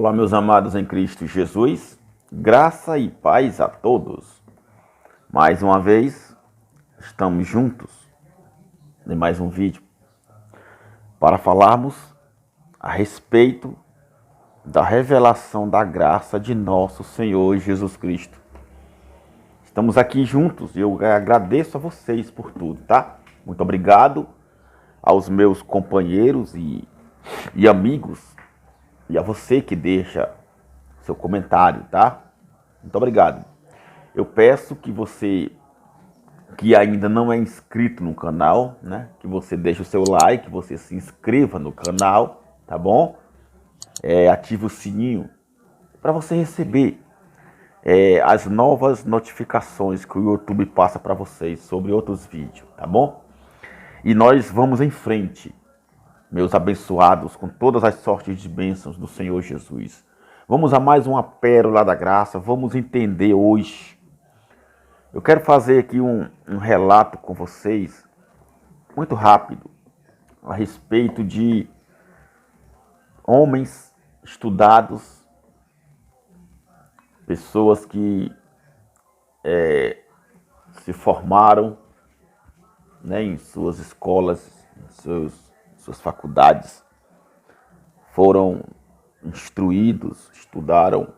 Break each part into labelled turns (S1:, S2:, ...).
S1: Olá, meus amados em Cristo Jesus, graça e paz a todos. Mais uma vez, estamos juntos em mais um vídeo para falarmos a respeito da revelação da graça de nosso Senhor Jesus Cristo. Estamos aqui juntos e eu agradeço a vocês por tudo, tá? Muito obrigado aos meus companheiros e amigos e a você que deixa seu comentário, tá? Muito obrigado. Eu peço que você que ainda não é inscrito no canal, né? Que você deixe o seu like, você se inscreva no canal, tá bom? Ative o sininho para você receber as novas notificações que o YouTube passa para vocês sobre outros vídeos, tá bom? E nós vamos em frente, meus abençoados, com todas as sortes de bênçãos do Senhor Jesus. Vamos a mais uma pérola da graça, vamos entender hoje. Eu quero fazer aqui um relato com vocês, muito rápido, a respeito de homens estudados, pessoas que se formaram, né, em suas escolas, em suas faculdades, foram instruídos, estudaram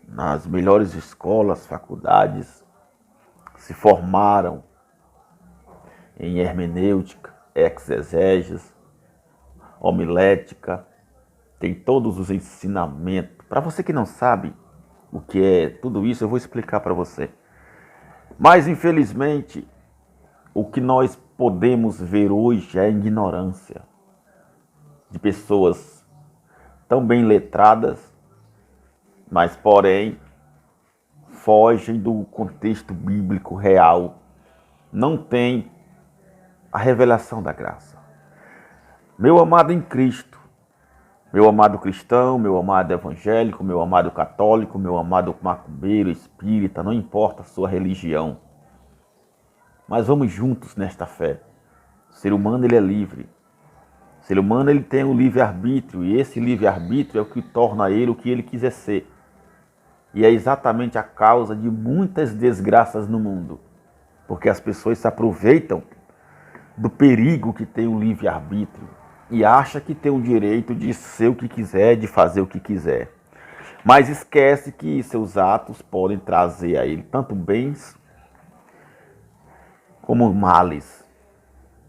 S1: nas melhores escolas, faculdades, se formaram em hermenêutica, exegeses, homilética, tem todos os ensinamentos. Para você que não sabe o que é tudo isso, eu vou explicar para você. Mas, infelizmente, o que nós podemos ver hoje é a ignorância de pessoas tão bem letradas, mas, porém, fogem do contexto bíblico real. Não tem a revelação da graça. Meu amado em Cristo, meu amado cristão, meu amado evangélico, meu amado católico, meu amado macumbeiro, espírita, não importa a sua religião. Mas vamos juntos nesta fé. O ser humano ele é livre. O ser humano ele tem um livre-arbítrio, e esse livre-arbítrio é o que torna ele o que ele quiser ser. E é exatamente a causa de muitas desgraças no mundo. Porque as pessoas se aproveitam do perigo que tem o livre-arbítrio e acham que tem o direito de ser o que quiser, de fazer o que quiser. Mas esquece que seus atos podem trazer a ele tanto bens como males.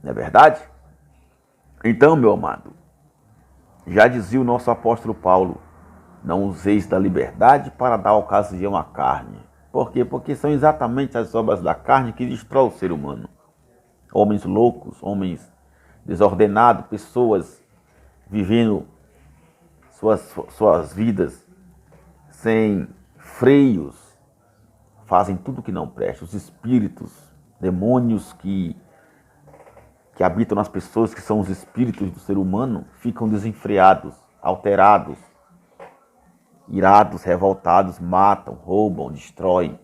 S1: Não é verdade? Então, meu amado, já dizia o nosso apóstolo Paulo, não useis da liberdade para dar ocasião à carne. Por quê? Porque são exatamente as obras da carne que destroem o ser humano. Homens loucos, homens desordenados, pessoas vivendo suas vidas sem freios, fazem tudo que não presta. Os espíritos, demônios que habitam nas pessoas, que são os espíritos do ser humano, ficam desenfreados, alterados, irados, revoltados, matam, roubam, destroem,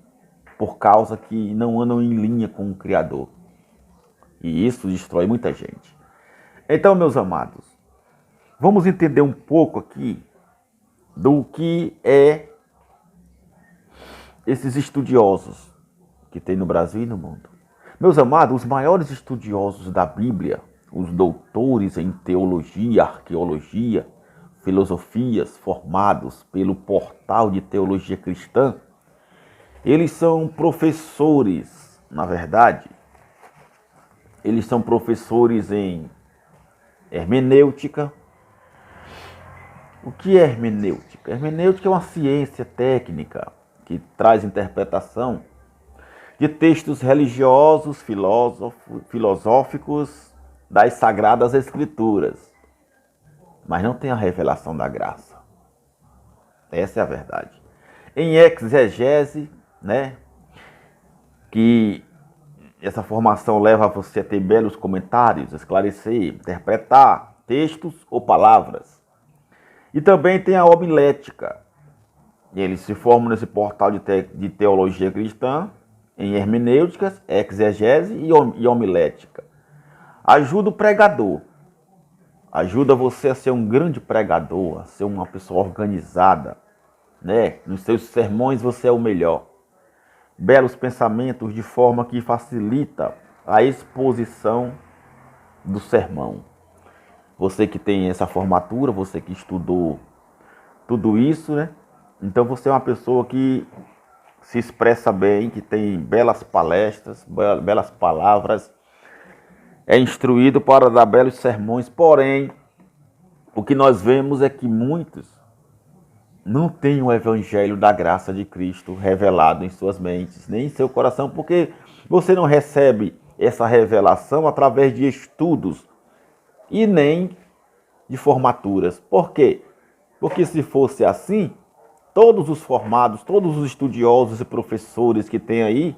S1: por causa que não andam em linha com o Criador. E isso destrói muita gente. Então, meus amados, vamos entender um pouco aqui do que é esses estudiosos que tem no Brasil e no mundo. Meus amados, os maiores estudiosos da Bíblia, os doutores em teologia, arqueologia, filosofias formados pelo portal de teologia cristã, eles são professores, na verdade, eles são professores em hermenêutica. O que é hermenêutica? Hermenêutica é uma ciência técnica que traz interpretação de textos religiosos, filosóficos das Sagradas Escrituras, mas não tem a revelação da graça. Essa é a verdade. Em exegese, né, que essa formação leva você a ter belos comentários, esclarecer, interpretar textos ou palavras. E também tem a homilética. Eles se formam nesse portal de teologia cristã, em hermenêuticas, exegese e homilética. Ajuda o pregador ajuda você a ser um grande pregador, a ser uma pessoa organizada, né? Nos seus sermões você é o melhor. Belos pensamentos de forma que facilita a exposição do sermão. Você que tem essa formatura, você que estudou tudo isso, né? Então você é uma pessoa que se expressa bem, que tem belas palestras, belas palavras, é instruído para dar belos sermões, porém, o que nós vemos é que muitos não têm o evangelho da graça de Cristo revelado em suas mentes, nem em seu coração, porque você não recebe essa revelação através de estudos e nem de formaturas. Por quê? Porque se fosse assim, todos os formados, todos os estudiosos e professores que tem aí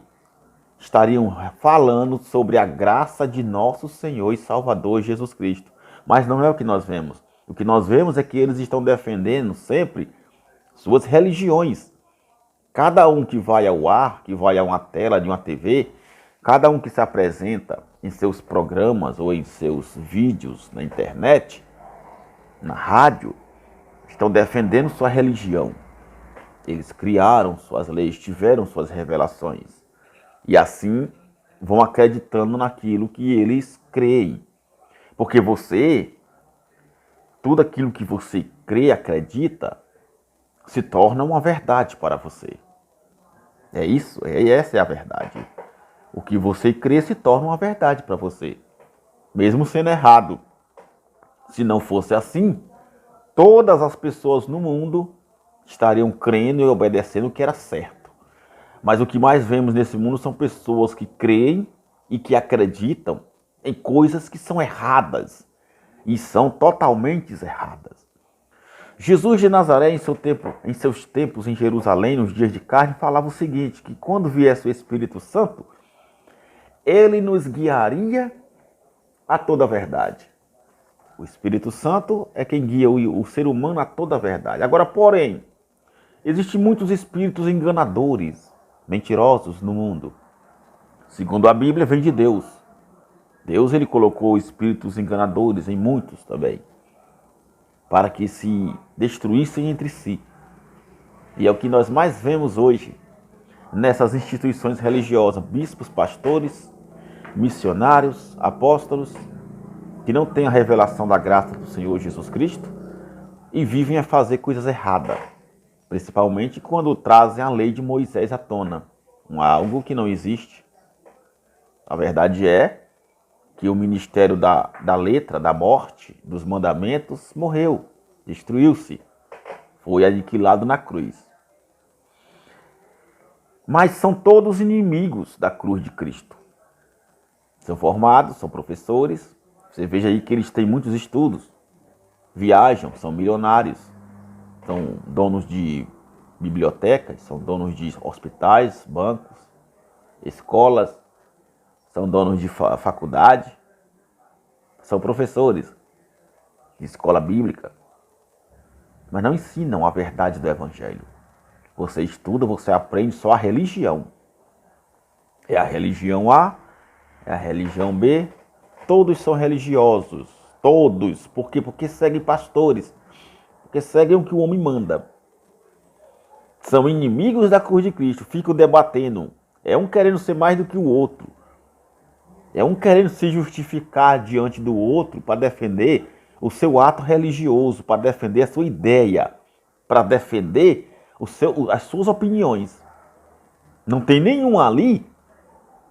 S1: estariam falando sobre a graça de nosso Senhor e Salvador Jesus Cristo. Mas não é o que nós vemos. O que nós vemos é que eles estão defendendo sempre suas religiões. Cada um que vai ao ar, que vai a uma tela de uma TV, cada um que se apresenta em seus programas ou em seus vídeos na internet, na rádio, estão defendendo sua religião. Eles criaram suas leis, tiveram suas revelações. E assim vão acreditando naquilo que eles creem. Porque você, tudo aquilo que você crê, acredita, se torna uma verdade para você. É isso, essa é a verdade. O que você crê se torna uma verdade para você, mesmo sendo errado. Se não fosse assim, todas as pessoas no mundo estariam crendo e obedecendo o que era certo. Mas o que mais vemos nesse mundo são pessoas que creem e que acreditam em coisas que são erradas e são totalmente erradas. Jesus de Nazaré, em seus tempos em Jerusalém, nos dias de carne, falava o seguinte, que quando viesse o Espírito Santo, ele nos guiaria a toda a verdade. O Espírito Santo é quem guia o ser humano a toda a verdade. Agora, porém, existem muitos espíritos enganadores, mentirosos no mundo. Segundo a Bíblia, vem de Deus. Deus ele colocou espíritos enganadores em muitos também, para que se destruíssem entre si. E é o que nós mais vemos hoje nessas instituições religiosas, bispos, pastores, missionários, apóstolos, que não têm a revelação da graça do Senhor Jesus Cristo e vivem a fazer coisas erradas, principalmente quando trazem a lei de Moisés à tona, algo que não existe. A verdade é que o ministério da letra, da morte, dos mandamentos, morreu, destruiu-se, foi aniquilado na cruz. Mas são todos inimigos da cruz de Cristo. São formados, são professores, você veja aí que eles têm muitos estudos, viajam, são milionários, são donos de bibliotecas, são donos de hospitais, bancos, escolas, são donos de faculdade, são professores de escola bíblica, mas não ensinam a verdade do Evangelho. Você estuda, você aprende só a religião. É a religião A, é a religião B, todos são religiosos, todos. Por quê? Porque seguem pastores, porque seguem o que o homem manda. São inimigos da cruz de Cristo, ficam debatendo. É um querendo ser mais do que o outro. É um querendo se justificar diante do outro para defender o seu ato religioso, para defender a sua ideia, para defender as suas opiniões. Não tem nenhum ali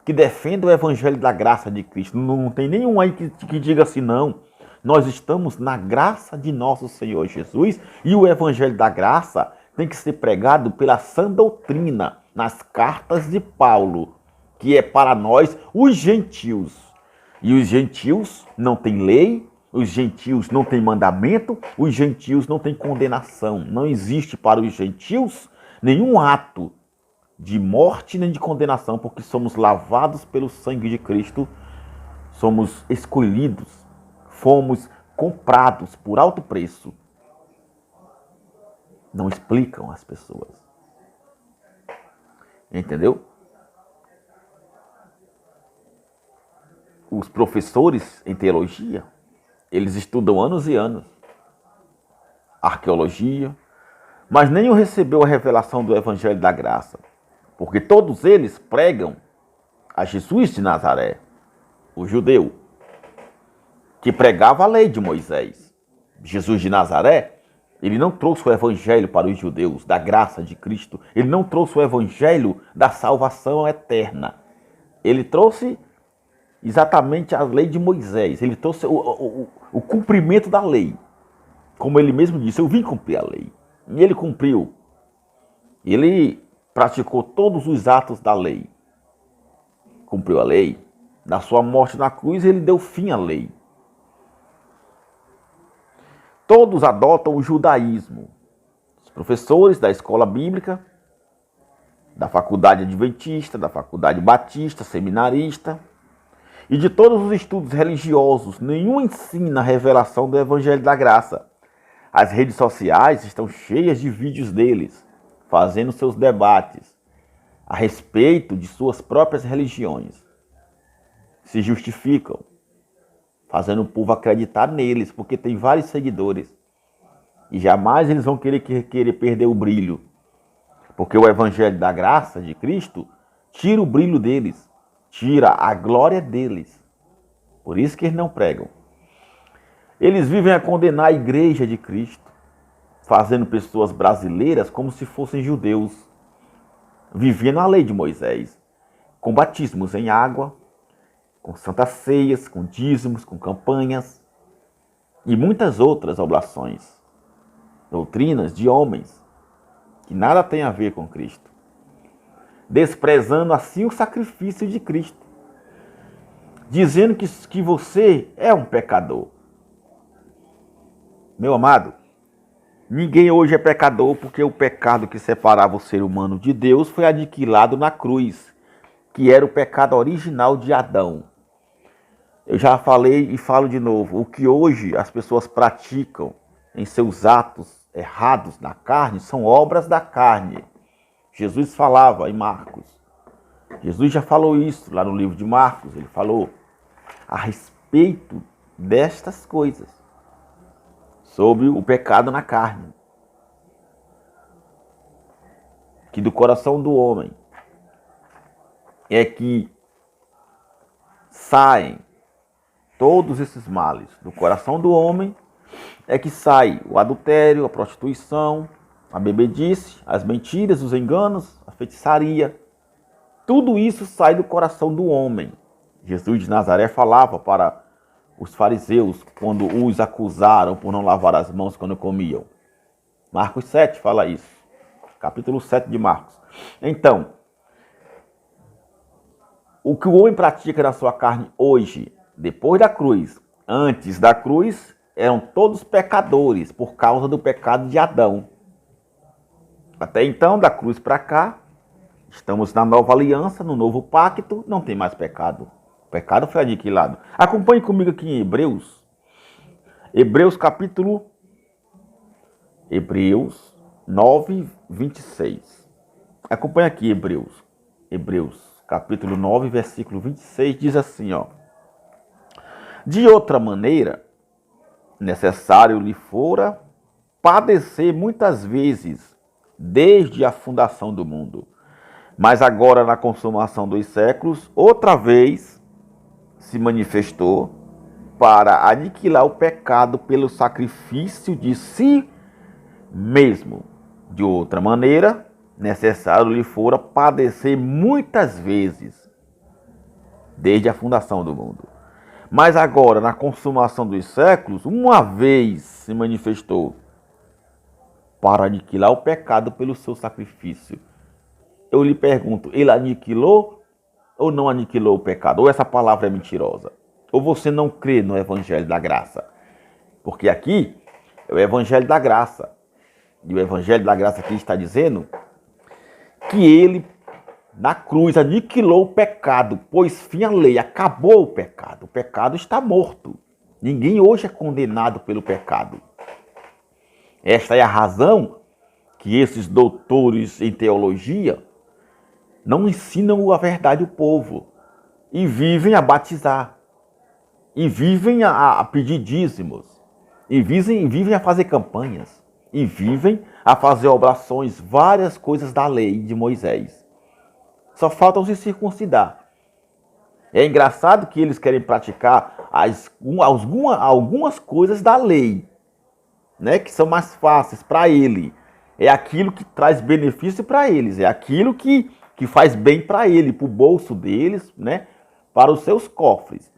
S1: que defenda o evangelho da graça de Cristo. Não tem nenhum aí que diga assim, não. Nós estamos na graça de nosso Senhor Jesus e o evangelho da graça tem que ser pregado pela sã doutrina, nas cartas de Paulo, que é para nós os gentios. E os gentios não têm lei, os gentios não têm mandamento, os gentios não têm condenação. Não existe para os gentios nenhum ato de morte nem de condenação, porque somos lavados pelo sangue de Cristo, somos escolhidos, fomos comprados por alto preço. Não explicam as pessoas. Entendeu? Os professores em teologia Eles estudam anos e anos arqueologia, mas nenhum recebeu a revelação do Evangelho da Graça, porque todos eles pregam a Jesus de Nazaré, o judeu, que pregava a lei de Moisés. Jesus de Nazaré, ele não trouxe o evangelho para os judeus, da graça de Cristo. Ele não trouxe o evangelho da salvação eterna. Ele trouxe exatamente a lei de Moisés. Ele trouxe o cumprimento da lei. Como ele mesmo disse, eu vim cumprir a lei. E ele cumpriu. Ele praticou todos os atos da lei. Cumpriu a lei. Na sua morte na cruz, ele deu fim à lei. Todos adotam o judaísmo. Os professores da escola bíblica, da faculdade adventista, da faculdade batista, seminarista e de todos os estudos religiosos, nenhum ensina a revelação do Evangelho da Graça. As redes sociais estão cheias de vídeos deles, fazendo seus debates a respeito de suas próprias religiões. Se justificam, fazendo o povo acreditar neles, porque tem vários seguidores. E jamais eles vão querer perder o brilho. Porque o Evangelho da Graça de Cristo tira o brilho deles, tira a glória deles. Por isso que eles não pregam. Eles vivem a condenar a igreja de Cristo, fazendo pessoas brasileiras como se fossem judeus, vivendo a lei de Moisés, com batismos em água, com santas ceias, com dízimos, com campanhas e muitas outras oblações, doutrinas de homens que nada tem a ver com Cristo, desprezando assim o sacrifício de Cristo, dizendo que você é um pecador. Meu amado, ninguém hoje é pecador, porque o pecado que separava o ser humano de Deus foi aniquilado na cruz, que era o pecado original de Adão. Eu já falei e falo de novo, o que hoje as pessoas praticam em seus atos errados na carne são obras da carne. Jesus falava em Marcos. Jesus já falou isso lá no livro de Marcos. Ele falou a respeito destas coisas, sobre o pecado na carne, que do coração do homem é que saem todos esses males. Do coração do homem é que sai o adultério, a prostituição, a bebedice, as mentiras, os enganos, a feitiçaria. Tudo isso sai do coração do homem. Jesus de Nazaré falava para os fariseus quando os acusaram por não lavar as mãos quando comiam. Marcos 7 fala isso. Capítulo 7 de Marcos. Então, o que o homem pratica na sua carne hoje, depois da cruz, antes da cruz, eram todos pecadores por causa do pecado de Adão. Até então, da cruz para cá, estamos na nova aliança, no novo pacto, não tem mais pecado. O pecado foi aniquilado. Acompanhe comigo aqui em Hebreus. Hebreus capítulo 9, 26. Acompanhe aqui Hebreus capítulo 9, versículo 26, diz assim, ó. De outra maneira, necessário lhe fora padecer muitas vezes, desde a fundação do mundo. Mas agora, na consumação dos séculos, outra vez se manifestou para aniquilar o pecado pelo sacrifício de si mesmo. De outra maneira, necessário lhe fora padecer muitas vezes, desde a fundação do mundo. Mas agora, na consumação dos séculos, uma vez se manifestou para aniquilar o pecado pelo seu sacrifício. Eu lhe pergunto, ele aniquilou ou não aniquilou o pecado? Ou essa palavra é mentirosa? Ou você não crê no Evangelho da Graça? Porque aqui é o Evangelho da Graça. E o Evangelho da Graça aqui está dizendo que ele, na cruz, aniquilou o pecado, pôs fim à lei, acabou o pecado. O pecado está morto. Ninguém hoje é condenado pelo pecado. Esta é a razão que esses doutores em teologia não ensinam a verdade ao povo e vivem a batizar. e vivem a pedir dízimos, e vivem a fazer campanhas, e vivem a fazer oblações, várias coisas da lei de Moisés. Só faltam se circuncidar. É engraçado que eles querem praticar algumas coisas da lei, né, que são mais fáceis para ele. É aquilo que traz benefício para eles, é aquilo que faz bem para ele, para o bolso deles, né, para os seus cofres.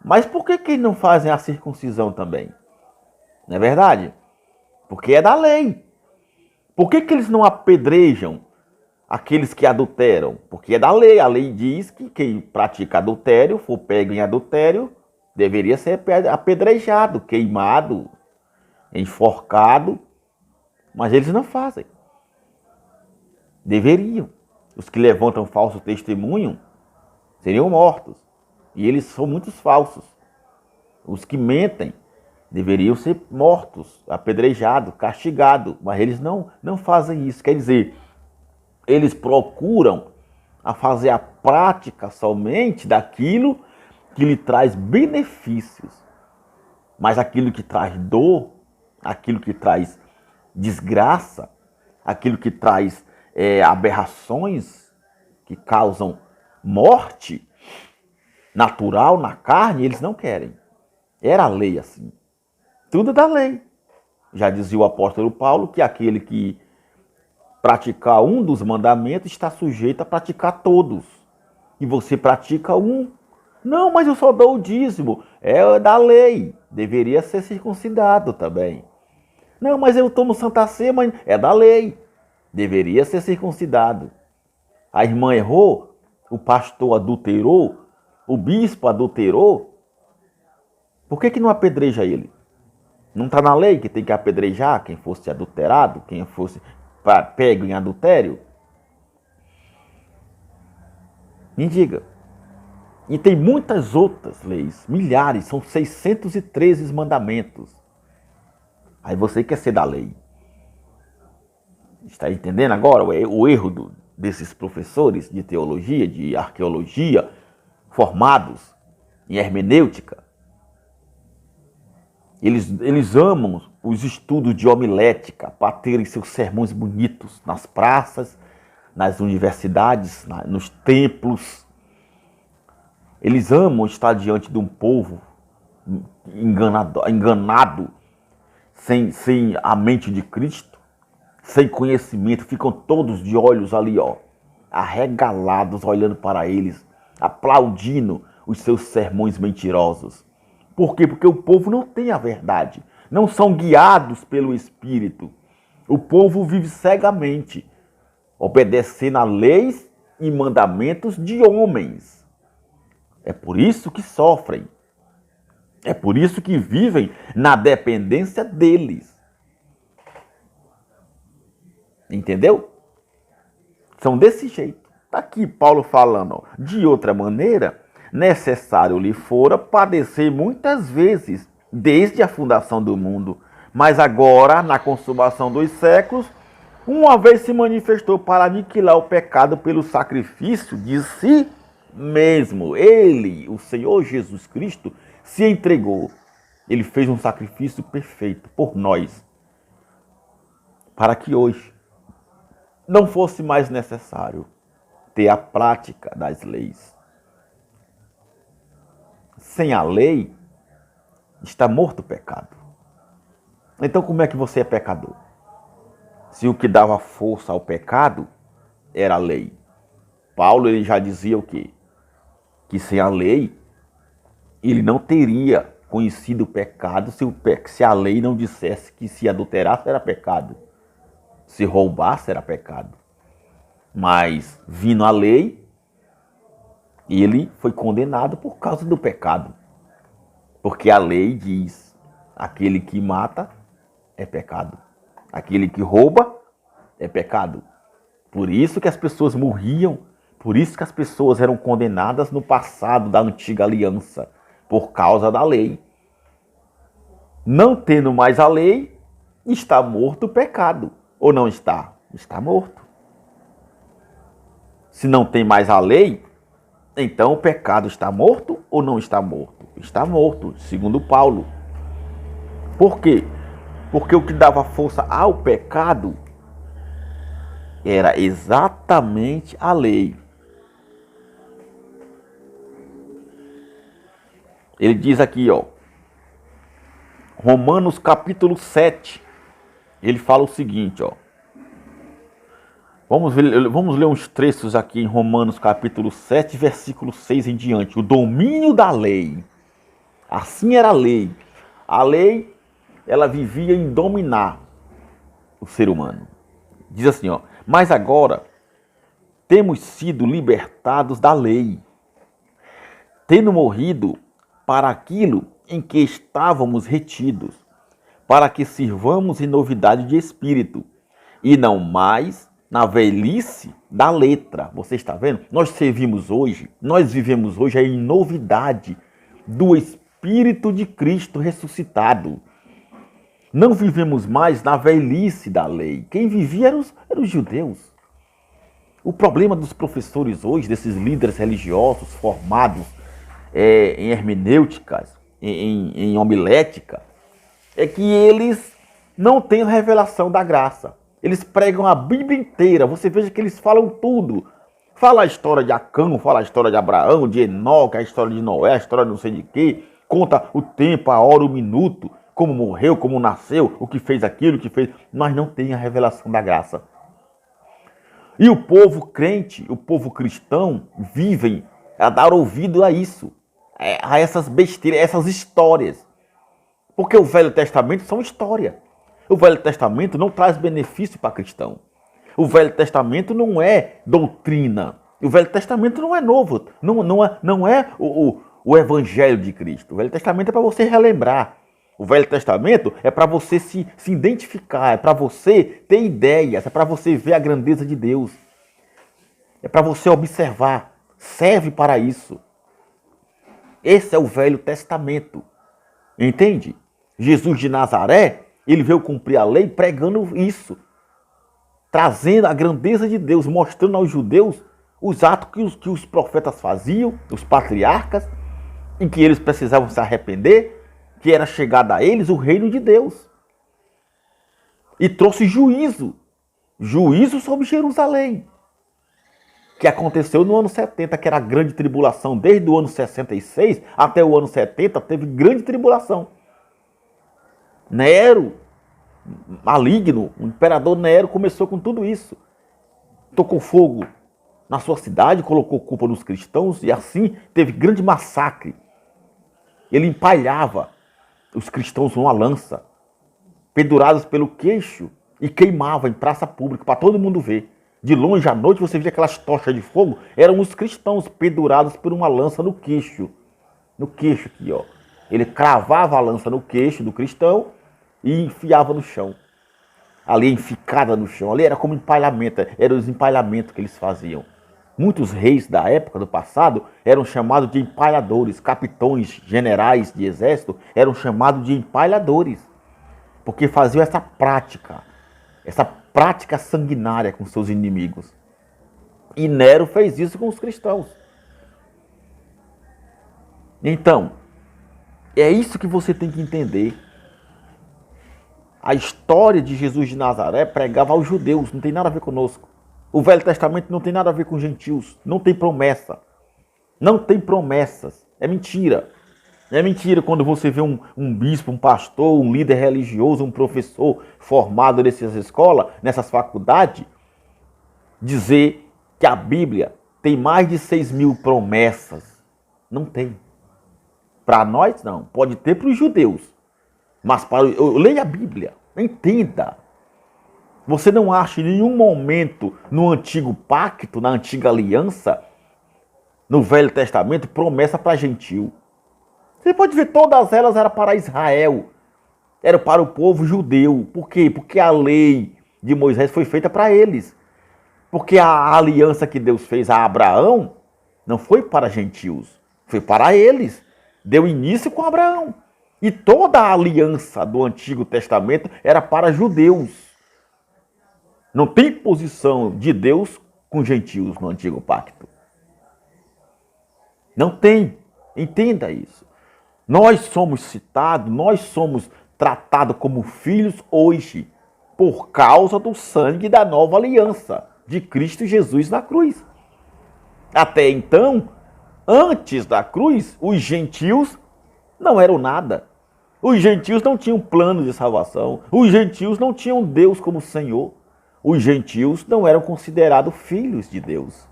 S1: Mas por que não fazem a circuncisão também? Não é verdade? Porque é da lei. Por que eles não apedrejam aqueles que adulteram? Porque é da lei. A lei diz que quem pratica adultério, for pego em adultério, deveria ser apedrejado, queimado, enforcado. Mas eles não fazem. Deveriam. Os que levantam falso testemunho seriam mortos. E eles são muitos falsos. Os que mentem deveriam ser mortos, apedrejados, castigados. Mas eles não fazem isso. Quer dizer, eles procuram a fazer a prática somente daquilo que lhe traz benefícios. Mas aquilo que traz dor, aquilo que traz desgraça, aquilo que traz aberrações, que causam morte natural na carne, eles não querem. Era a lei assim. Tudo da lei. Já dizia o apóstolo Paulo que aquele que praticar um dos mandamentos está sujeito a praticar todos. E você pratica um. Não, mas eu só dou o dízimo. É da lei. Deveria ser circuncidado também. Não, mas eu tomo Santa Ceia, mas é da lei. Deveria ser circuncidado. A irmã errou, o pastor adulterou, o bispo adulterou. Por que não apedreja ele? Não está na lei que tem que apedrejar quem fosse adulterado, quem fosse pego em adultério? Me diga. E tem muitas outras leis, milhares, são 613 mandamentos. Aí você quer ser da lei. Está entendendo agora o erro desses professores de teologia, de arqueologia, formados em hermenêutica? Eles amam os estudos de homilética para terem seus sermões bonitos nas praças, nas universidades, nos templos. Eles amam estar diante de um povo enganado, sem a mente de Cristo, sem conhecimento. Ficam todos de olhos ali, arregalados, olhando para eles, aplaudindo os seus sermões mentirosos. Por quê? Porque o povo não tem a verdade. Não são guiados pelo Espírito. O povo vive cegamente, obedecendo a leis e mandamentos de homens. É por isso que sofrem. É por isso que vivem na dependência deles. Entendeu? São desse jeito. Está aqui Paulo falando. De outra maneira, necessário lhe fora padecer muitas vezes, desde a fundação do mundo. Mas agora, na consumação dos séculos, uma vez se manifestou para aniquilar o pecado pelo sacrifício de si mesmo. Ele, o Senhor Jesus Cristo, se entregou. Ele fez um sacrifício perfeito por nós, para que hoje não fosse mais necessário ter a prática das leis. Sem a lei, está morto o pecado. Então como é que você é pecador? Se o que dava força ao pecado era a lei. Paulo ele já dizia o quê? Que sem a lei, ele não teria conhecido o pecado se a lei não dissesse que se adulterasse era pecado, se roubasse era pecado. Mas, vindo a lei, ele foi condenado por causa do pecado. Porque a lei diz, aquele que mata é pecado. Aquele que rouba é pecado. Por isso que as pessoas morriam, por isso que as pessoas eram condenadas no passado da antiga aliança, por causa da lei. Não tendo mais a lei, está morto o pecado. Ou não está? Está morto. Se não tem mais a lei, então o pecado está morto ou não está morto? está morto, segundo Paulo. Por quê? Porque o que dava força ao pecado era exatamente a lei. Ele diz aqui, ó, Romanos capítulo 7, ele fala o seguinte, ó. Vamos ler uns trechos aqui em Romanos capítulo 7, versículo 6 em diante. O domínio da lei. Assim era a lei. A lei, ela vivia em dominar o ser humano. Diz assim, ó. Mas agora temos sido libertados da lei, tendo morrido para aquilo em que estávamos retidos, para que sirvamos em novidade de espírito, e não mais na velhice da letra. Você está vendo? Nós servimos hoje, nós vivemos hoje em novidade do Espírito de Cristo ressuscitado. Não vivemos mais na velhice da lei. Quem vivia eram os judeus. O problema dos professores hoje, desses líderes religiosos formados em hermenêuticas, em homilética, é que eles não têm a revelação da graça. Eles pregam a Bíblia inteira. Você veja que eles falam tudo. Fala a história de Acã, fala a história de Abraão, de Enoque, a história de Noé, a história de não sei de quê. Conta o tempo, a hora, o minuto, como morreu, como nasceu, o que fez aquilo, o que fez. Mas não tem a revelação da graça. E o povo crente, o povo cristão, vivem a dar ouvido a isso, a essas besteiras, essas histórias. Porque o Velho Testamento são história. O Velho Testamento não traz benefício para cristão. O Velho Testamento não é doutrina. O Velho Testamento não é novo. Não é o Evangelho de Cristo. O Velho Testamento é para você relembrar. O Velho Testamento é para você se identificar. É para você ter ideias. É para você ver a grandeza de Deus. É para você observar. Serve para isso. Esse é o Velho Testamento. Entende? Jesus de Nazaré, ele veio cumprir a lei pregando isso, trazendo a grandeza de Deus, mostrando aos judeus os atos que os profetas faziam, os patriarcas, em que eles precisavam se arrepender, que era chegado a eles o reino de Deus. E trouxe juízo sobre Jerusalém, que aconteceu no ano 70, que era a grande tribulação. Desde o ano 66 até o ano 70, teve grande tribulação. Nero, maligno, o imperador Nero começou com tudo isso. Tocou fogo na sua cidade, colocou culpa nos cristãos e assim teve grande massacre. Ele empalhava os cristãos numa lança, pendurados pelo queixo, e queimava em praça pública para todo mundo ver. De longe à noite você via aquelas tochas de fogo, eram os cristãos pendurados por uma lança no queixo. No queixo aqui, ó. Ele cravava a lança no queixo do cristão e enfiava no chão. Ali enficada no chão, ali era como empalhamento, eram os empalhamentos que eles faziam. Muitos reis da época do passado eram chamados de empalhadores, capitões, generais de exército eram chamados de empalhadores, porque faziam essa prática sanguinária com seus inimigos. E Nero fez isso com os cristãos. Então, é isso que você tem que entender. A história de Jesus de Nazaré pregava aos judeus, não tem nada a ver conosco. O Velho Testamento não tem nada a ver com gentios, não tem promessa. Não tem promessas, é mentira. É mentira quando você vê um bispo, um pastor, um líder religioso, um professor formado nessas escolas, nessas faculdades, dizer que a Bíblia tem mais de 6.000 promessas. Não tem. Para nós, não. Pode ter para os judeus. Mas leia a Bíblia, entenda. Você não acha em nenhum momento no antigo pacto, na antiga aliança, no Velho Testamento, promessa para gentil. Você pode ver, todas elas eram para Israel, era para o povo judeu. Por quê? Porque a lei de Moisés foi feita para eles. Porque a aliança que Deus fez a Abraão não foi para gentios, foi para eles. Deu início com Abraão. E toda a aliança do Antigo Testamento era para judeus. Não tem posição de Deus com gentios no Antigo Pacto. Não tem. Entenda isso. Nós somos citados, nós somos tratados como filhos hoje, por causa do sangue da nova aliança de Cristo Jesus na cruz. Até então, antes da cruz, os gentios não eram nada. Os gentios não tinham plano de salvação. Os gentios não tinham Deus como Senhor. Os gentios não eram considerados filhos de Deus.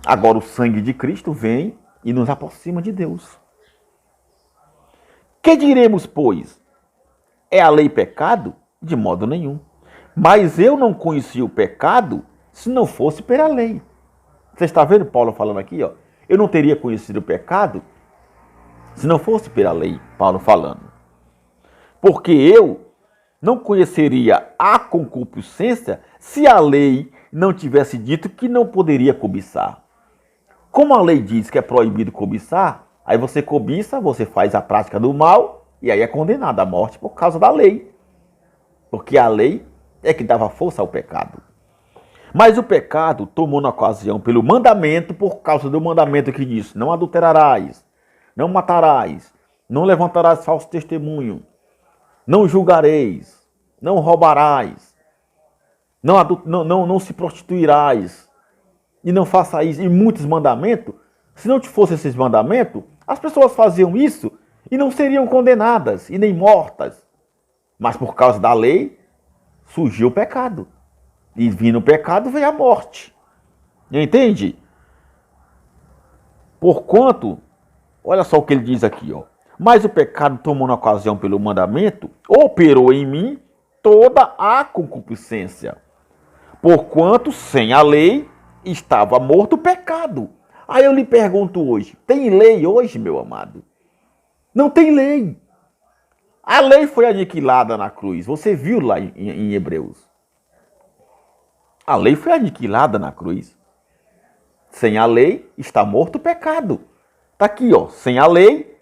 S1: Agora o sangue de Cristo vem e nos aproxima de Deus. Que diremos, pois? É a lei pecado? De modo nenhum. Mas eu não conhecia o pecado se não fosse pela lei. Você está vendo Paulo falando aqui? Ó? Eu não teria conhecido o pecado se não fosse pela lei, Paulo falando. Porque eu não conheceria a concupiscência se a lei não tivesse dito que não poderia cobiçar. Como a lei diz que é proibido cobiçar, aí você cobiça, você faz a prática do mal e aí é condenado à morte por causa da lei. Porque a lei é que dava força ao pecado. Mas o pecado tomou na ocasião pelo mandamento, por causa do mandamento que diz: não adulterarás, não matarás, não levantarás falso testemunho, não julgareis, não roubarás, não se prostituirás, e não faça isso. E muitos mandamentos, se não fossem esses mandamentos, as pessoas faziam isso e não seriam condenadas e nem mortas. Mas por causa da lei, surgiu o pecado. E vindo o pecado, veio a morte. Entende? Porquanto, olha só o que ele diz aqui, ó. Mas o pecado tomou na ocasião pelo mandamento, operou em mim toda a concupiscência. Porquanto, sem a lei, estava morto o pecado. Aí eu lhe pergunto hoje, tem lei hoje, meu amado? Não tem lei. A lei foi aniquilada na cruz. Você viu lá em Hebreus. A lei foi aniquilada na cruz. Sem a lei, está morto o pecado. Está aqui, ó. Sem a lei,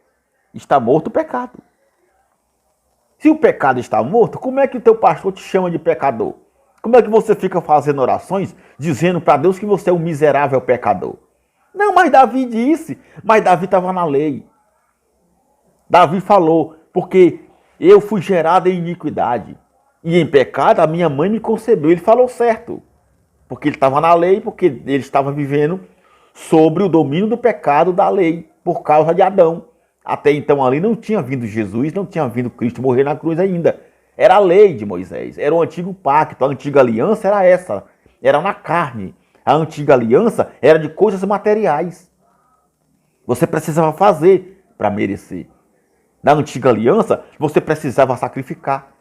S1: está morto o pecado. Se o pecado está morto, como é que o teu pastor te chama de pecador? Como é que você fica fazendo orações, dizendo para Deus que você é um miserável pecador? Não, mas Davi disse. Mas Davi estava na lei. Davi falou, porque eu fui gerado em iniquidade. E em pecado a minha mãe me concebeu. Ele falou certo. Porque ele estava na lei, porque ele estava vivendo sobre o domínio do pecado da lei, por causa de Adão. Até então ali não tinha vindo Jesus, não tinha vindo Cristo morrer na cruz ainda. Era a lei de Moisés, era o antigo pacto, a antiga aliança era essa, era na carne. A antiga aliança era de coisas materiais. Você precisava fazer para merecer. Na antiga aliança, você precisava sacrificar.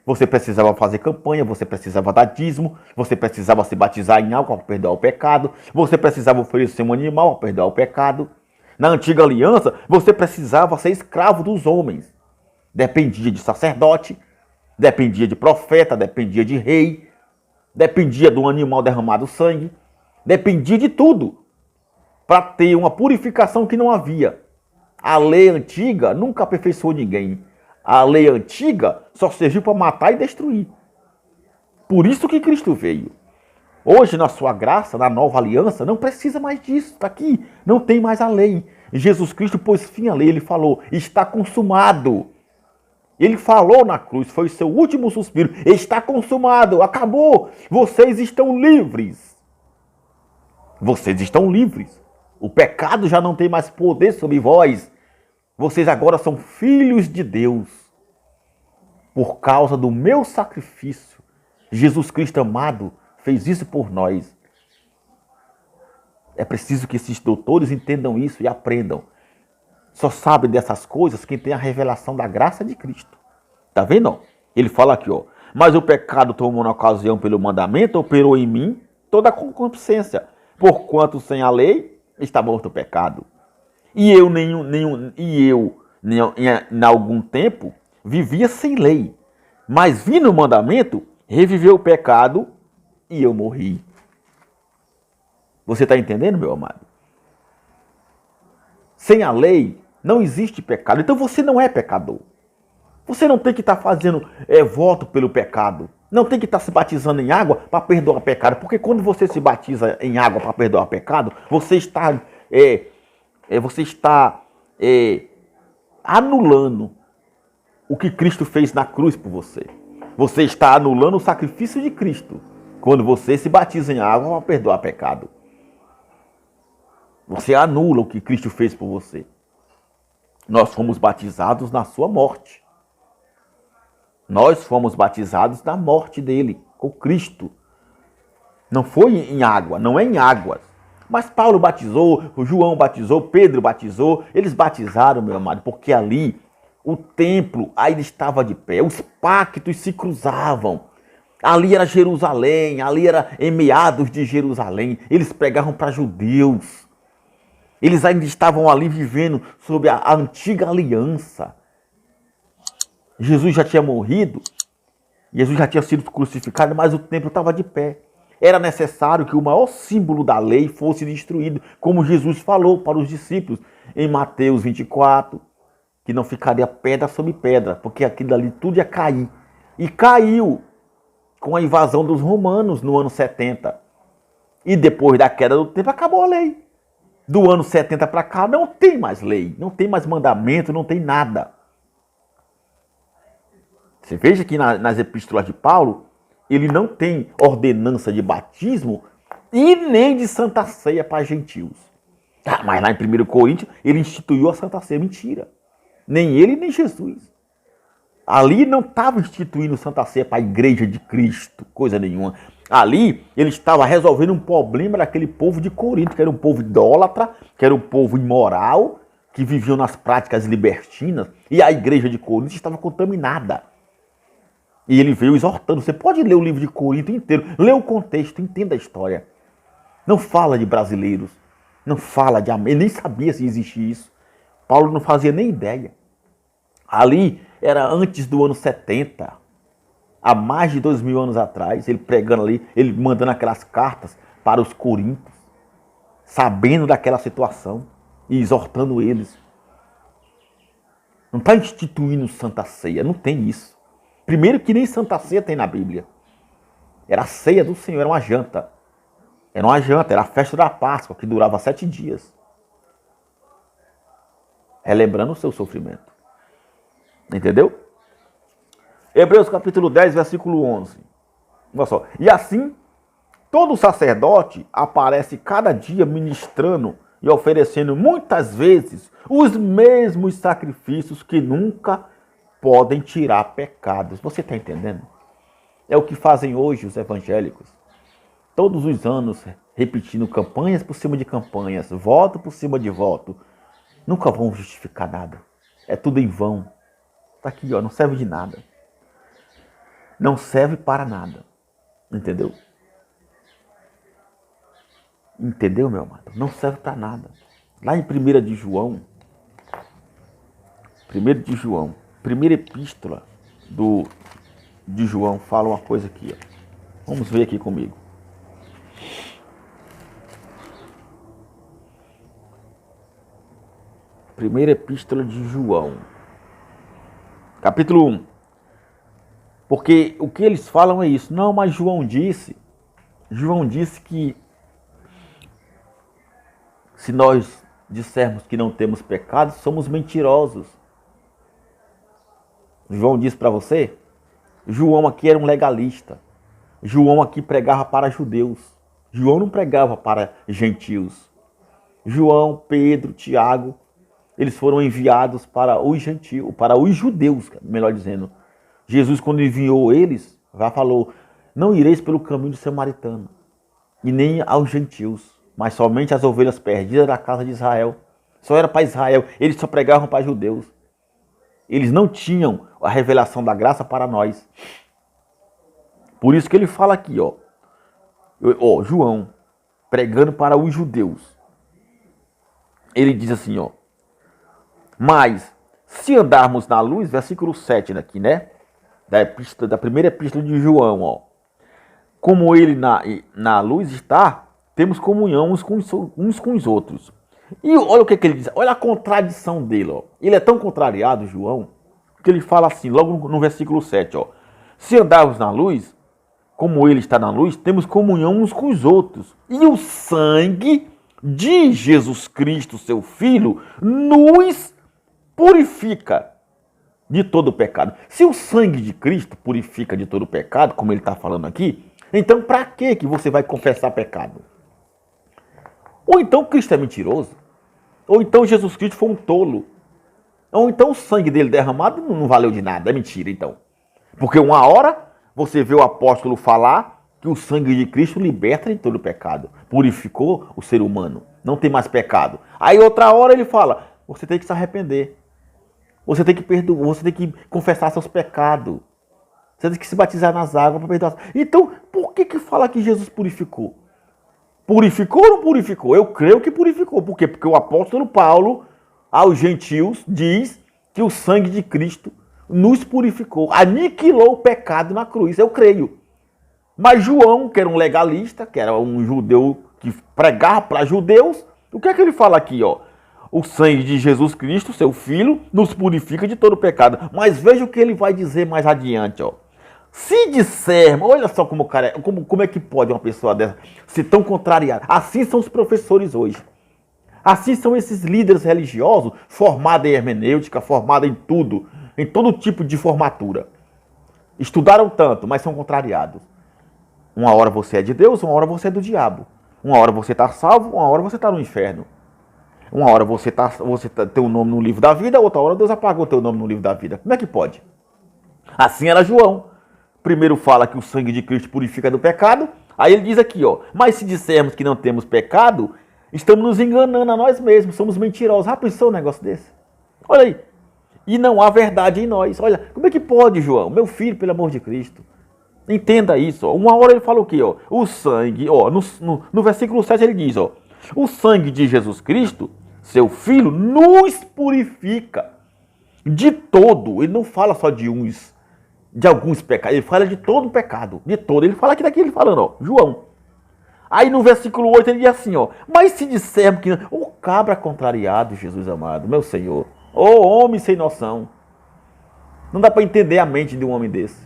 S1: Você precisava fazer campanha, você precisava dar dízimo, você precisava se batizar em água para perdoar o pecado, você precisava oferecer um animal para perdoar o pecado. Na antiga aliança, você precisava ser escravo dos homens. Dependia de sacerdote, dependia de profeta, dependia de rei, dependia de um animal derramado sangue, dependia de tudo para ter uma purificação que não havia. A lei antiga nunca aperfeiçoou ninguém. A lei antiga só serviu para matar e destruir. Por isso que Cristo veio. Hoje, na sua graça, na nova aliança, não precisa mais disso. Está aqui, não tem mais a lei. Jesus Cristo pôs fim à lei, ele falou, está consumado. Ele falou na cruz, foi o seu último suspiro, está consumado, acabou. Vocês estão livres. Vocês estão livres. O pecado já não tem mais poder sobre vós. Vocês agora são filhos de Deus. Por causa do meu sacrifício. Jesus Cristo amado fez isso por nós. É preciso que esses doutores entendam isso e aprendam. Só sabe dessas coisas quem tem a revelação da graça de Cristo. Tá vendo? Ele fala aqui, ó. Mas o pecado tomou na ocasião pelo mandamento, operou em mim toda a concupiscência. Porquanto sem a lei está morto o pecado. E eu, em algum tempo, vivia sem lei. Mas vindo o mandamento, reviveu o pecado e eu morri. Você está entendendo, meu amado? Sem a lei, não existe pecado. Então você não é pecador. Você não tem que estar fazendo voto pelo pecado. Não tem que estar se batizando em água para perdoar pecado. Porque quando você se batiza em água para perdoar pecado, você está anulando o que Cristo fez na cruz por você. Você está anulando o sacrifício de Cristo quando você se batiza em água para perdoar pecado. Você anula o que Cristo fez por você. Nós fomos batizados na sua morte. Nós fomos batizados na morte dele, com Cristo. Não foi em água, não é em águas. Mas Paulo batizou, o João batizou, Pedro batizou. Eles batizaram, meu amado, porque ali o templo ainda estava de pé. Os pactos se cruzavam. Ali era Jerusalém, ali era em meados de Jerusalém. Eles pregavam para judeus. Eles ainda estavam ali vivendo sob a antiga aliança. Jesus já tinha morrido, Jesus já tinha sido crucificado, mas o templo estava de pé. Era necessário que o maior símbolo da lei fosse destruído, como Jesus falou para os discípulos em Mateus 24, que não ficaria pedra sobre pedra, porque aquilo ali tudo ia cair. E caiu com a invasão dos romanos no ano 70. E depois da queda do templo acabou a lei. Do ano 70 para cá não tem mais lei, não tem mais mandamento, não tem nada. Você veja que nas epístolas de Paulo, ele não tem ordenança de batismo e nem de Santa Ceia para gentios. Mas lá em 1 Coríntios, ele instituiu a Santa Ceia. Mentira. Nem ele, nem Jesus. Ali não estava instituindo Santa Ceia para a igreja de Cristo, coisa nenhuma. Ali ele estava resolvendo um problema daquele povo de Corinto, que era um povo idólatra, que era um povo imoral, que viviam nas práticas libertinas, e a igreja de Corinto estava contaminada. E ele veio exortando. Você pode ler o livro de Corinto inteiro, lê o contexto, entenda a história. Não fala de brasileiros, não fala de... Ele nem sabia se existia isso. Paulo não fazia nem ideia. Ali era antes do ano 70, há mais de 2000 anos atrás, ele pregando ali, ele mandando aquelas cartas para os coríntios, sabendo daquela situação e exortando eles. Não está instituindo Santa Ceia, não tem isso. Primeiro que nem Santa Ceia tem na Bíblia. Era a ceia do Senhor, era uma janta. Era uma janta, era a festa da Páscoa, que durava 7 dias. Relembrando o seu sofrimento. Entendeu? Hebreus capítulo 10, versículo 11. Olha só. E assim, todo sacerdote aparece cada dia ministrando e oferecendo muitas vezes os mesmos sacrifícios que nunca podem tirar pecados. Você está entendendo? É o que fazem hoje os evangélicos. Todos os anos repetindo campanhas por cima de campanhas, voto por cima de voto. Nunca vão justificar nada. É tudo em vão. Está aqui, ó, não serve de nada. Não serve para nada. Entendeu? Entendeu, meu amado? Não serve para nada. Lá em 1 de João, primeira epístola de João fala uma coisa aqui. Ó. Vamos ver aqui comigo. Primeira epístola de João, capítulo 1. Porque o que eles falam é isso. Não, mas João disse que se nós dissermos que não temos pecado, somos mentirosos. João disse para você? João aqui era um legalista. João aqui pregava para judeus. João não pregava para gentios. João, Pedro, Tiago, eles foram enviados para os gentios, para os judeus, melhor dizendo. Jesus, quando enviou eles, já falou, não ireis pelo caminho do samaritano, e nem aos gentios, mas somente as ovelhas perdidas da casa de Israel. Só era para Israel, eles só pregavam para judeus. Eles não tinham a revelação da graça para nós. Por isso que ele fala aqui, ó, João, pregando para os judeus. Ele diz assim, ó, mas se andarmos na luz, versículo 7 daqui, né? Da primeira epístola de João, ó. Como ele na luz está, temos comunhão uns com os outros. E olha o que ele diz, olha a contradição dele, ó. Ele é tão contrariado, João, que ele fala assim, logo no versículo 7, ó. Se andarmos na luz, como ele está na luz, temos comunhão uns com os outros. E o sangue de Jesus Cristo, seu Filho, nos purifica de todo o pecado. Se o sangue de Cristo purifica de todo o pecado, como ele está falando aqui, então para que você vai confessar pecado? Ou então Cristo é mentiroso, ou então Jesus Cristo foi um tolo, ou então o sangue dele derramado não valeu de nada, é mentira então. Porque uma hora você vê o apóstolo falar que o sangue de Cristo liberta de todo o pecado, purificou o ser humano, não tem mais pecado. Aí outra hora ele fala, você tem que se arrepender. Você tem que perdoar, você tem que confessar seus pecados. Você tem que se batizar nas águas para perdoar. Então, por que fala que Jesus purificou? Purificou ou não purificou? Eu creio que purificou. Por quê? Porque o apóstolo Paulo, aos gentios, diz que o sangue de Cristo nos purificou, aniquilou o pecado na cruz. Eu creio. Mas João, que era um legalista, que era um judeu que pregava para judeus, o que é que ele fala aqui, ó? O sangue de Jesus Cristo, seu Filho, nos purifica de todo o pecado. Mas veja o que ele vai dizer mais adiante, ó. Se dissermos, olha só como, cara, como é que pode uma pessoa dessa ser tão contrariada? Assim são os professores hoje. Assim são esses líderes religiosos, formados em hermenêutica, formados em tudo, em todo tipo de formatura. Estudaram tanto, mas são contrariados. Uma hora você é de Deus, uma hora você é do diabo. Uma hora você está salvo, uma hora você está no inferno. Uma hora você tem o nome no livro da vida, outra hora Deus apagou o teu nome no livro da vida. Como é que pode? Assim era João. Primeiro fala que o sangue de Cristo purifica do pecado. Aí ele diz aqui, ó. Mas se dissermos que não temos pecado, estamos nos enganando a nós mesmos. Somos mentirosos. Já pensou um negócio desse? Olha aí. E não há verdade em nós. Olha, como é que pode, João? Meu filho, pelo amor de Cristo. Entenda isso, ó. Uma hora ele fala o quê, ó? O sangue, ó. No versículo 7 ele diz, ó. O sangue de Jesus Cristo, seu Filho, nos purifica de todo. Ele não fala só de alguns pecados. Ele fala de todo o pecado. De todo. Ele fala aqui daqui, ele falando, ó, João. Aí no versículo 8 ele diz assim, ó. Mas se dissermos que... Ô cabra contrariado, Jesus amado, meu Senhor. Ô homem sem noção. Não dá para entender a mente de um homem desse.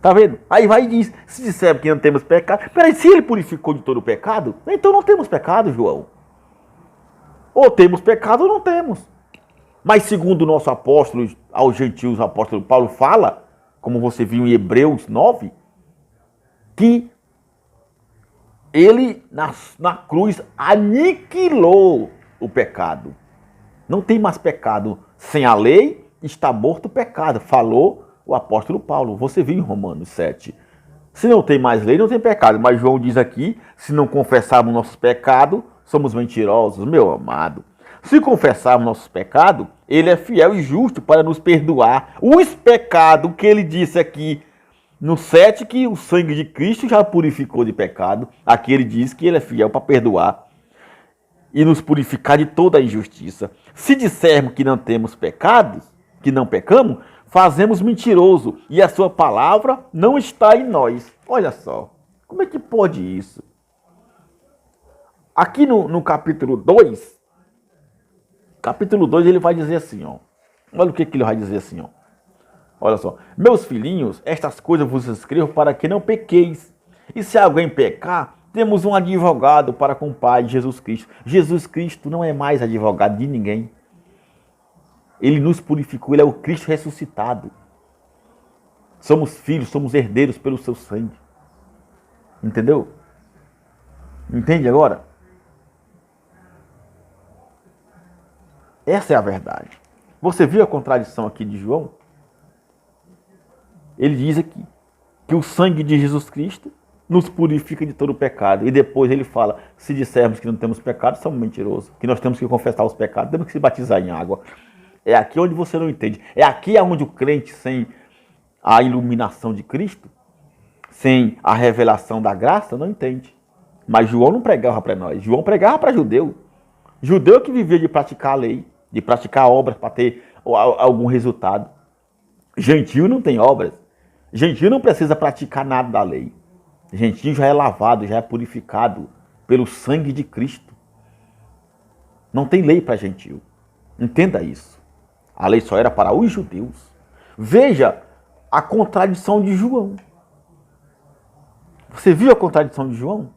S1: Tá vendo? Aí vai e diz, se dissermos que não temos pecado, peraí, se ele purificou de todo o pecado, então não temos pecado, João. Ou temos pecado ou não temos. Mas segundo o nosso apóstolo, aos gentios, o apóstolo Paulo fala, como você viu em Hebreus 9, que ele na cruz aniquilou o pecado. Não tem mais pecado. Sem a lei está morto o pecado. Falou o apóstolo Paulo, você viu em Romanos 7. Se não tem mais lei, não tem pecado. Mas João diz aqui, se não confessarmos nossos pecados, somos mentirosos, meu amado. Se confessarmos nossos pecados, ele é fiel e justo para nos perdoar os pecados que ele disse aqui no 7, que o sangue de Cristo já purificou de pecado. Aqui ele diz que ele é fiel para perdoar e nos purificar de toda a injustiça. Se dissermos que não temos pecados, que não pecamos, fazemos mentiroso e a sua palavra não está em nós. Olha só, como é que pode isso? Aqui no capítulo 2, ele vai dizer assim, ó. Olha o que ele vai dizer assim, ó. Olha só. Meus filhinhos, estas coisas vos escrevo para que não pequeis. E se alguém pecar, temos um advogado para com o Pai, Jesus Cristo. Jesus Cristo não é mais advogado de ninguém. Ele nos purificou, ele é o Cristo ressuscitado. Somos filhos, somos herdeiros pelo seu sangue. Entendeu? Entende agora? Essa é a verdade. Você viu a contradição aqui de João? Ele diz aqui que o sangue de Jesus Cristo nos purifica de todo o pecado. E depois ele fala, se dissermos que não temos pecado, somos mentirosos. Que nós temos que confessar os pecados, temos que se batizar em água. É aqui onde você não entende. É aqui onde o crente, sem a iluminação de Cristo, sem a revelação da graça, não entende. Mas João não pregava para nós. João pregava para judeu. Judeu que vivia de praticar a lei, de praticar obras para ter algum resultado. Gentio não tem obras. Gentio não precisa praticar nada da lei. Gentio já é lavado, já é purificado pelo sangue de Cristo. Não tem lei para gentio. Entenda isso. A lei só era para os judeus. Veja a contradição de João. Você viu a contradição de João?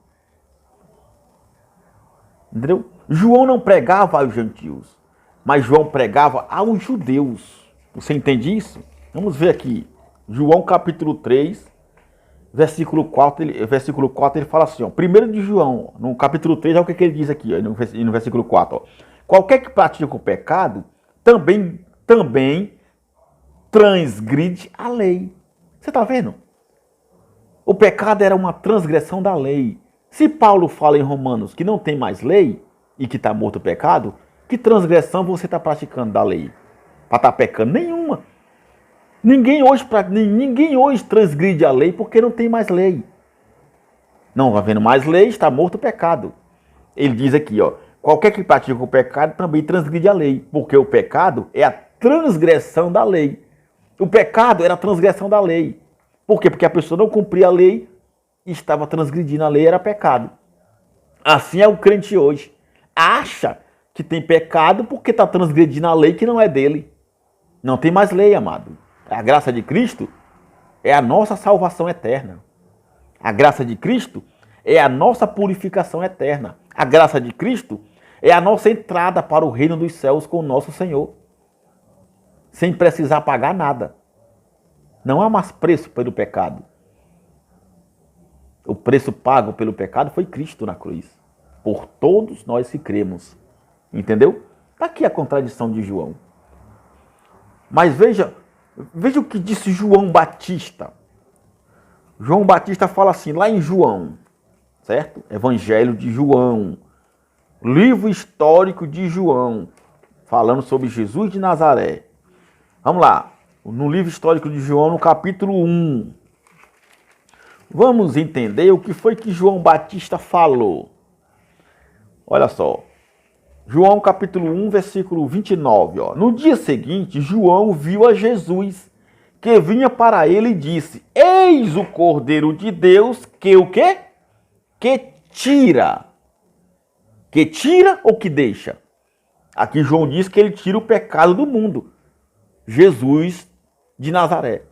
S1: Entendeu? João não pregava aos gentios, mas João pregava aos judeus. Você entende isso? Vamos ver aqui. João capítulo 3, versículo 4, ele fala assim, ó, 1 de João, no capítulo 3, é o que ele diz aqui, ó, no versículo 4. Ó, qualquer que pratica o pecado, também transgride a lei. Você está vendo? O pecado era uma transgressão da lei. Se Paulo fala em Romanos que não tem mais lei e que está morto o pecado, que transgressão você está praticando da lei? Para estar pecando? Nenhuma. Ninguém hoje transgride a lei porque não tem mais lei. Não havendo mais lei, está morto o pecado. Ele diz aqui, ó, qualquer que pratica o pecado também transgride a lei, porque o pecado é a transgressão da lei. O pecado era a transgressão da lei. Por quê? Porque a pessoa não cumpria a lei e estava transgredindo a lei, era pecado. Assim é o crente hoje. Acha que tem pecado porque está transgredindo a lei que não é dele. Não tem mais lei, amado. A graça de Cristo é a nossa salvação eterna. A graça de Cristo é a nossa purificação eterna. A graça de Cristo é a nossa entrada para o reino dos céus com o nosso Senhor. Sem precisar pagar nada. Não há mais preço pelo pecado. O preço pago pelo pecado foi Cristo na cruz. Por todos nós que cremos. Entendeu? Está aqui a contradição de João. Mas veja o que disse João Batista. João Batista fala assim, lá em João, certo? Evangelho de João. Livro histórico de João. Falando sobre Jesus de Nazaré. Vamos lá. No livro histórico de João, no capítulo 1. Vamos entender o que foi que João Batista falou. Olha só. João capítulo 1, versículo 29. Ó. No dia seguinte, João viu a Jesus, que vinha para ele e disse, eis o Cordeiro de Deus, que o quê? Que tira. Que tira ou que deixa? Aqui João diz que ele tira o pecado do mundo. Jesus de Nazaré,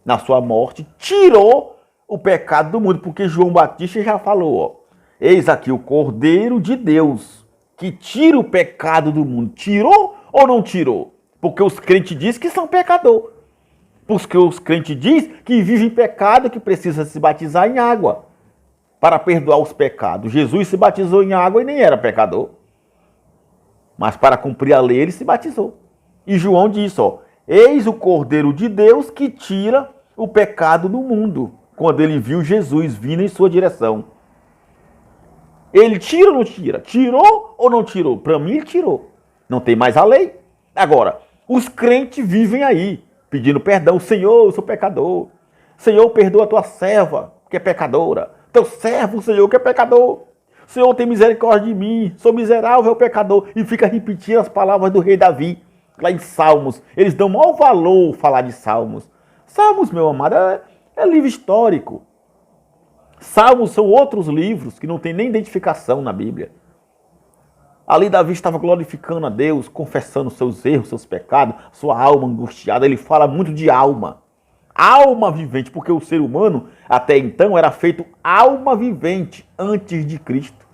S1: na sua morte, tirou o pecado do mundo, porque João Batista já falou, ó, eis aqui o Cordeiro de Deus, que tira o pecado do mundo. Tirou ou não tirou? Porque os crentes dizem que são pecador. Porque os crentes dizem que vivem em pecado, que precisa se batizar em água para perdoar os pecados. Jesus se batizou em água e nem era pecador. Mas para cumprir a lei ele se batizou. E João disse, ó, eis o Cordeiro de Deus que tira o pecado do mundo. Quando ele viu Jesus vindo em sua direção. Ele tira ou não tira? Tirou ou não tirou? Para mim ele tirou. Não tem mais a lei. Agora, os crentes vivem aí, pedindo perdão. Senhor, eu sou pecador. Senhor, perdoa a tua serva, que é pecadora. Teu servo, Senhor, que é pecador. Senhor, tem misericórdia de mim. Sou miserável, pecador. E fica repetindo as palavras do rei Davi. Lá em Salmos. Eles dão maior valor falar de Salmos. Salmos, meu amado, é livro histórico. Salmos são outros livros que não tem nem identificação na Bíblia. Ali Davi estava glorificando a Deus, confessando seus erros, seus pecados, sua alma angustiada. Ele fala muito de alma. Alma vivente, porque o ser humano até então era feito alma vivente antes de Cristo.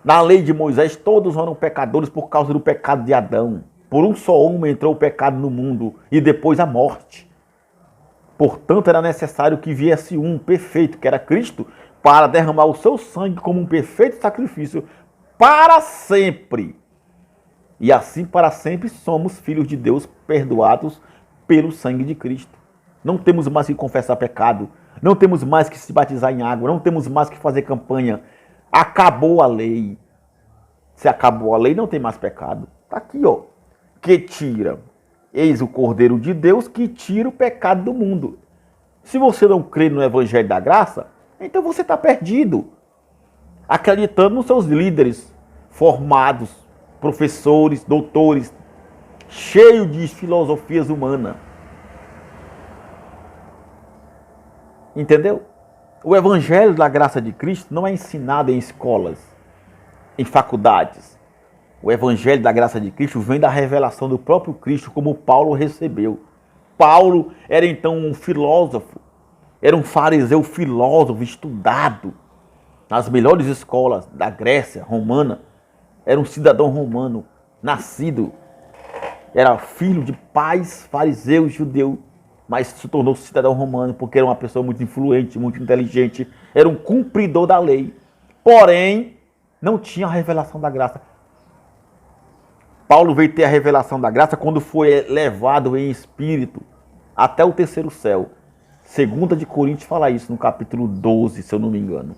S1: Na lei de Moisés todos eram pecadores por causa do pecado de Adão. Por um só homem entrou o pecado no mundo e depois a morte. Portanto, era necessário que viesse um perfeito, que era Cristo, para derramar o seu sangue como um perfeito sacrifício para sempre. E assim, para sempre, somos filhos de Deus, perdoados pelo sangue de Cristo. Não temos mais que confessar pecado, não temos mais que se batizar em água, não temos mais que fazer campanha. Acabou a lei. Se acabou a lei, não tem mais pecado. Está aqui, ó. Que tira. Eis o Cordeiro de Deus que tira o pecado do mundo. Se você não crê no Evangelho da Graça, então você está perdido. Acreditando nos seus líderes formados, professores, doutores, cheios de filosofias humanas. Entendeu? O Evangelho da Graça de Cristo não é ensinado em escolas, em faculdades. O Evangelho da Graça de Cristo vem da revelação do próprio Cristo, como Paulo recebeu. Paulo era então um filósofo, era um fariseu filósofo estudado. nas melhores escolas da Grécia romana, era um cidadão romano, nascido, era filho de pais fariseus judeus, mas se tornou cidadão romano porque era uma pessoa muito influente, muito inteligente, era um cumpridor da lei, porém não tinha a revelação da graça. Paulo veio ter a revelação da graça quando foi levado em espírito até o terceiro céu. 2 de Coríntios fala isso no capítulo 12, se eu não me engano.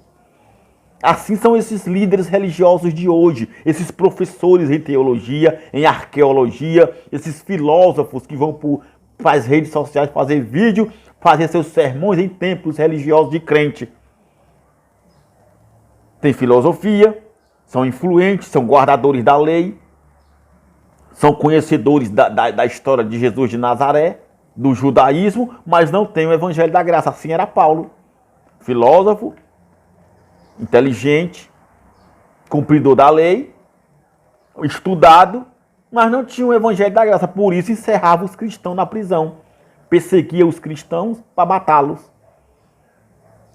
S1: Assim são esses líderes religiosos de hoje, esses professores em teologia, em arqueologia, esses filósofos que vão para as redes sociais fazer vídeo, fazer seus sermões em templos religiosos de crente. Tem filosofia, são influentes, são guardadores da lei, são conhecedores da história de Jesus de Nazaré, do judaísmo, mas não tem o evangelho da graça. Assim era Paulo, filósofo, inteligente, cumpridor da lei, estudado, mas não tinha o evangelho da graça. Por isso encerrava os cristãos na prisão, perseguia os cristãos para matá-los.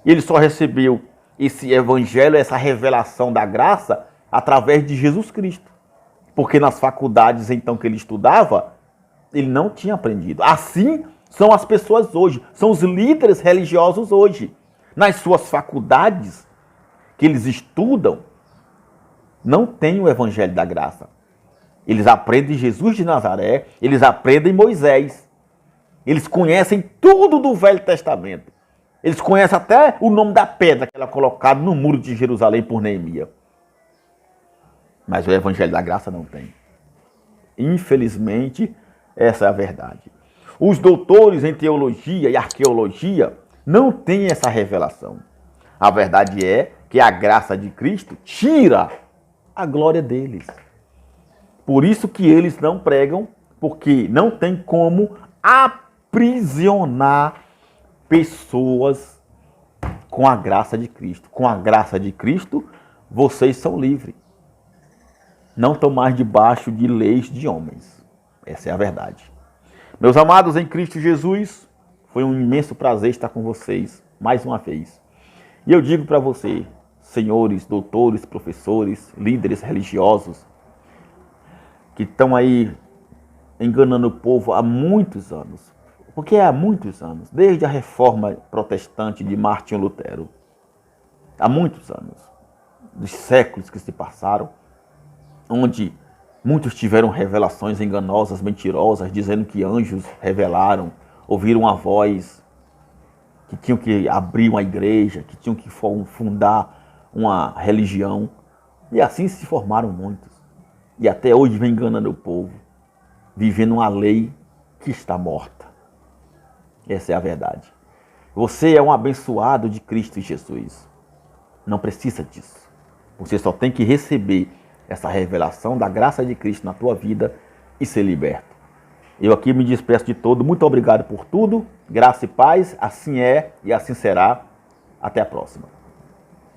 S1: Ele só recebeu esse evangelho, essa revelação da graça, através de Jesus Cristo. Porque nas faculdades então que ele estudava, ele não tinha aprendido. Assim são as pessoas hoje, são os líderes religiosos hoje. Nas suas faculdades que eles estudam, não tem o evangelho da graça. Eles aprendem Jesus de Nazaré, eles aprendem Moisés. Eles conhecem tudo do Velho Testamento. Eles conhecem até o nome da pedra que era colocada no muro de Jerusalém por Neemias. Mas o evangelho da graça não tem. Infelizmente, essa é a verdade. Os doutores em teologia e arqueologia não têm essa revelação. A verdade é que a graça de Cristo tira a glória deles. Por isso que eles não pregam, porque não tem como aprisionar pessoas com a graça de Cristo. Com a graça de Cristo, vocês são livres. Não estão mais debaixo de leis de homens. Essa é a verdade. Meus amados em Cristo Jesus, foi um imenso prazer estar com vocês mais uma vez. E eu digo para você, senhores, doutores, professores, líderes religiosos, que estão aí enganando o povo há muitos anos. Porque é há muitos anos, desde a reforma protestante de Martinho Lutero. Há muitos anos, dos séculos que se passaram, onde muitos tiveram revelações enganosas, mentirosas, dizendo que anjos revelaram, ouviram uma voz, que tinham que abrir uma igreja, que tinham que fundar uma religião. E assim se formaram muitos. E até hoje vem enganando o povo, vivendo uma lei que está morta. Essa é a verdade. Você é um abençoado de Cristo Jesus. Não precisa disso. Você só tem que receber essa revelação da graça de Cristo na tua vida e ser liberto. Eu aqui me despeço de todo. Muito obrigado por tudo. Graça e paz. Assim é e assim será. Até a próxima.